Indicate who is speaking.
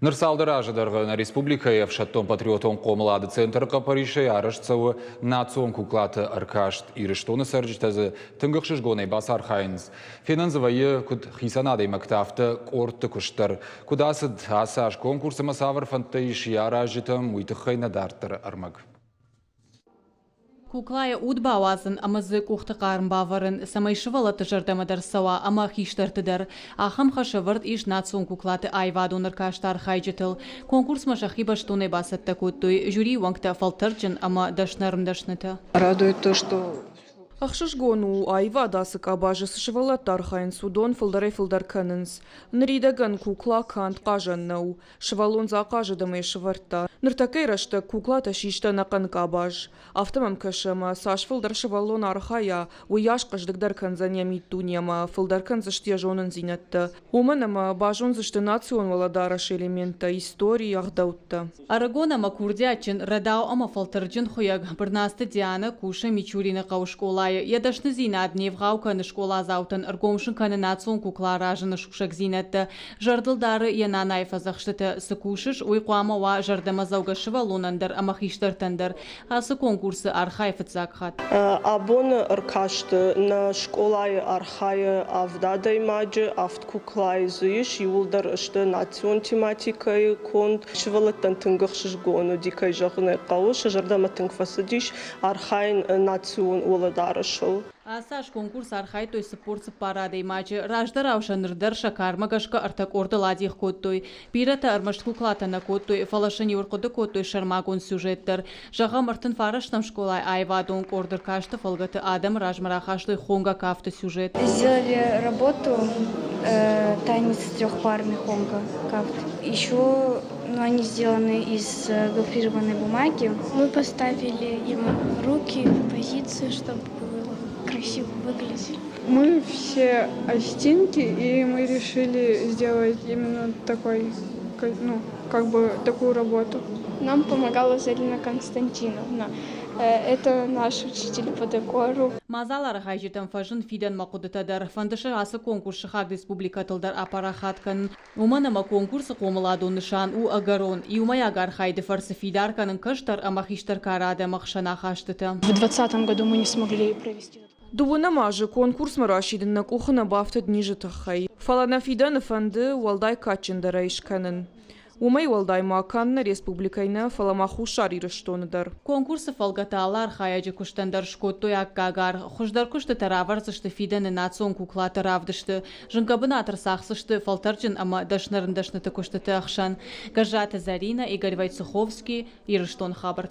Speaker 1: Нырсалдыра жадаргана республика евшаттон патриотон комлады центр капаришей арышцавы национ куклаты аркашт ирыштоны сарджитазы тынгықшыш гонай басар хайныз. Финансовые куд хисанадой мактафты корты куштар. Кудасыд асаш конкурсы масавар фантаиш яра житам уйтыхайна дартыр армаг.
Speaker 2: Куклая удбауазын амазы кухты қарынбаварын самайшывала тыжырдамадар сава ама хиштартыдар. Ахам хашавырд иш национ куклаты айвадуныр каштар хайджитыл. Конкурс машахиба штуны басатта куттуй. Жюри вангта фалтырчын ама дашнарым-дашныты.
Speaker 3: Радует то, что Ахшышгону айва дасык абажы сышывалаттар хайын судон фылдарай фылдар кэнэнс. Нридаган кукла кант кажаннау. Шывалон за кажадамай шыварта. Ныртакайрашта кукла ташишта нақан кабаж. Автомам кашама саш фылдар шывалон архая. Уяш каждыгдар канзаня миттуньяма. Фылдар канзаште жонын зинатта. Уманама бажон зашты национ валадараш элемента истории ахдаутта.
Speaker 2: Арагона макурдячын радау ама фалтырчын хуяг. Бірнасты Диана куша мичурина қауышколай. Ядашны зинат невғау каны школа заутын ыргомшын каны национ кукла ражыны шукшак зинатты. Жардылдары янан айфазақштыты сыкушыш уйқуама ва жардама заугашыва лунандар амахиштартандар. Асы конкурсы архайфыцакхат.
Speaker 4: Абон ыркашты на школай архай авдадай маджы авт куклай зуиш юлдар ышты национ тематикай конт шывалаттан тынгықшыш гону дикай жағынай қауыш жардама тынгфасыдиш архайн национ оладар.
Speaker 2: Асаш конкурс архай той спортсы парадой матчы раждар аушанырдар шакармагашка артак ордыладих коттой. Пирата армашт куклатана коттой, фалашани уркоды коттой шармагон сюжеттер. Жага мартын фарашнам школай айвадон ордыр кашты фалгаты адам ражмарахашлый хонга кафты сюжет.
Speaker 5: Сделали работу танец трехпарный хонга кафт. Еще они сделаны из гофрированной бумаги.
Speaker 6: Мы поставили им руки в позицию, чтобы было красиво выглядеть.
Speaker 7: Мы все астинки, и мы решили сделать именно такой, такую работу.
Speaker 6: Нам помогала Зарина Константиновна. Это наш учитель по декору.
Speaker 2: Мазалар хайжитан фажын фиден макудытадар. Фандышы асы конкурсы хак республикатылдар апарахаткан. Уманама конкурсы комыладу нышан у агарон. И умаягар хайды фарсы фидарканын кыштар амахиштар карада махшана хаштыты.
Speaker 6: В 2020 году мы не смогли провести.
Speaker 3: Дуынама же конкурс марашидын на кухына бафты дниже тахай. Фалана фидан фанды уалдай качындара ишканын. Умай уалдай маканна республикайна фаламаху шарирыштоныдар.
Speaker 2: Конкурсы фалгаталар хаяджы куштандар шкоттой аккагар. Хуждар кушты тараварзышты фиданы национ куклаты равдышты. Жынкабынатыр сахсышты фалтарджын ама дашнарын дашныты куштыты ахшан. Гажата Зарина, Игорь Вайцеховский, Ирыштон хабар.